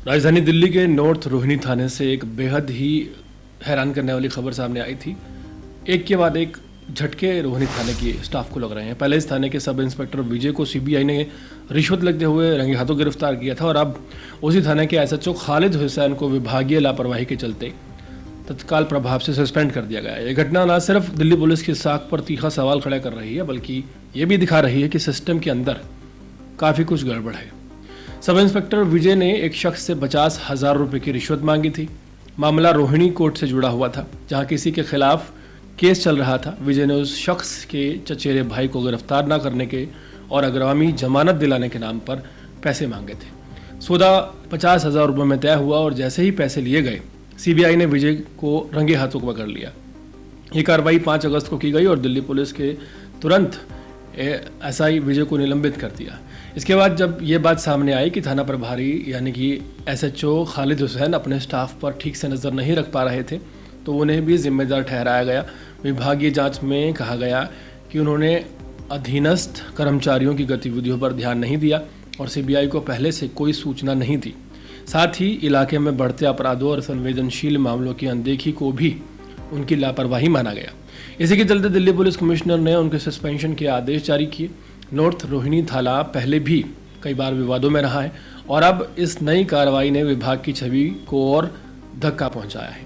राजधानी दिल्ली के नॉर्थ रोहिणी थाने से एक बेहद ही हैरान करने वाली खबर सामने आई थी। एक के बाद एक झटके रोहिणी थाने की स्टाफ को लग रहे हैं। पहले इस थाने के सब इंस्पेक्टर विजय को सीबीआई ने रिश्वत लगते हुए रंगे हाथों गिरफ्तार किया था और अब उसी थाने के एसएचओ खालिद हुसैन को विभागीय लापरवाही के चलते तत्काल प्रभाव से सस्पेंड कर दिया गया है। यह घटना न सिर्फ दिल्ली पुलिस की साख पर तीखा सवाल खड़ा कर रही है, बल्कि ये भी दिखा रही है कि सिस्टम के अंदर काफ़ी कुछ गड़बड़ है। सब इंस्पेक्टर विजय ने एक शख्स से 50,000 रुपये की रिश्वत मांगी थी। मामला रोहिणी कोर्ट से जुड़ा हुआ था, जहां किसी के खिलाफ केस चल रहा था। विजय ने उस शख्स के चचेरे भाई को गिरफ्तार न करने के और अग्रगामी जमानत दिलाने के नाम पर पैसे मांगे थे। सौदा 50,000 रुपये में तय हुआ और जैसे ही पैसे लिए गए, सीबीआई ने विजय को रंगे हाथों पकड़ लिया। ये कार्रवाई 5 अगस्त को की गई और दिल्ली पुलिस के तुरंत एसआई विजय को निलंबित कर दिया। इसके बाद जब ये बात सामने आई कि थाना प्रभारी यानी कि एसएचओ खालिद हुसैन अपने स्टाफ पर ठीक से नज़र नहीं रख पा रहे थे, तो उन्हें भी जिम्मेदार ठहराया गया। विभागीय जांच में कहा गया कि उन्होंने अधीनस्थ कर्मचारियों की गतिविधियों पर ध्यान नहीं दिया और सीबीआई को पहले से कोई सूचना नहीं दी। साथ ही इलाके में बढ़ते अपराधों और संवेदनशील मामलों की अनदेखी को भी उनकी लापरवाही माना गया। इसी के चलते दिल्ली पुलिस कमिश्नर ने उनके सस्पेंशन के आदेश जारी किए। नॉर्थ रोहिणी थाना पहले भी कई बार विवादों में रहा है और अब इस नई कार्रवाई ने विभाग की छवि को और धक्का पहुंचाया है।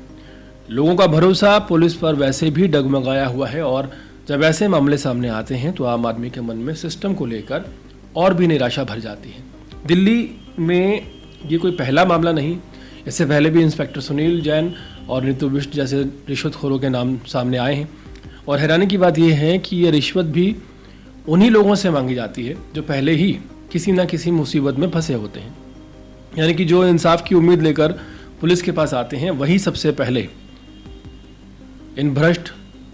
लोगों का भरोसा पुलिस पर वैसे भी डगमगाया हुआ है और जब ऐसे मामले सामने आते हैं तो आम आदमी के मन में सिस्टम को लेकर और भी निराशा भर जाती है। दिल्ली में ये कोई पहला मामला नहीं, इससे पहले भी इंस्पेक्टर सुनील जैन और नीतू बिष्ट जैसे रिश्वतखोरों के नाम सामने आए हैं। और हैरानी की बात यह है कि ये रिश्वत भी उन्हीं लोगों से मांगी जाती है जो पहले ही किसी न किसी मुसीबत में फंसे होते हैं, यानी कि जो इंसाफ की उम्मीद लेकर पुलिस के पास आते हैं वही सबसे पहले इन भ्रष्ट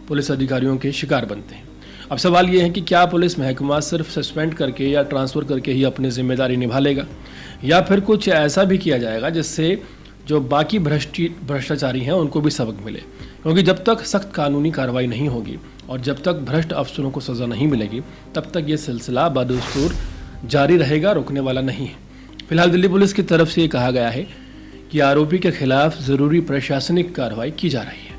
पुलिस अधिकारियों के शिकार बनते हैं। अब सवाल ये है कि क्या पुलिस महकमा सिर्फ सस्पेंड करके या ट्रांसफ़र करके ही अपनी जिम्मेदारी निभा लेगा, या फिर कुछ ऐसा भी किया जाएगा जिससे जो बाकी भ्रष्टाचारी हैं उनको भी सबक मिले। क्योंकि जब तक सख्त कानूनी कार्रवाई नहीं होगी और जब तक भ्रष्ट अफसरों को सज़ा नहीं मिलेगी, तब तक ये सिलसिला बदस्तूर जारी रहेगा, रुकने वाला नहीं है। फिलहाल दिल्ली पुलिस की तरफ से ये कहा गया है कि आरोपी के खिलाफ ज़रूरी प्रशासनिक कार्रवाई की जा रही है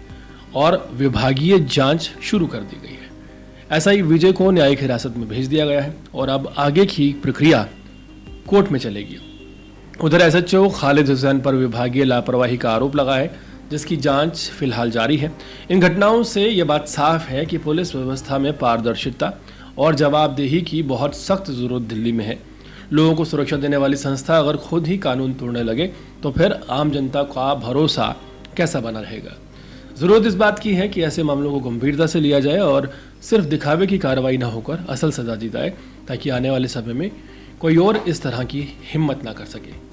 और विभागीय जांच शुरू कर दी गई है। एसआई विजय को न्यायिक हिरासत में भेज दिया गया है और अब आगे की प्रक्रिया कोर्ट में चलेगी। उधर एसएचओ खालिद हुसैन पर विभागीय लापरवाही का आरोप लगा है, जिसकी जांच फिलहाल जारी है। इन घटनाओं से ये बात साफ है कि पुलिस व्यवस्था में पारदर्शिता और जवाबदेही की बहुत सख्त ज़रूरत दिल्ली में है। लोगों को सुरक्षा देने वाली संस्था अगर खुद ही कानून तोड़ने लगे तो फिर आम जनता का भरोसा कैसा बना रहेगा। ज़रूरत इस बात की है कि ऐसे मामलों को गंभीरता से लिया जाए और सिर्फ दिखावे की कार्रवाई न होकर असल सजा दी जाए, ताकि आने वाले समय में कोई और इस तरह की हिम्मत ना कर सके।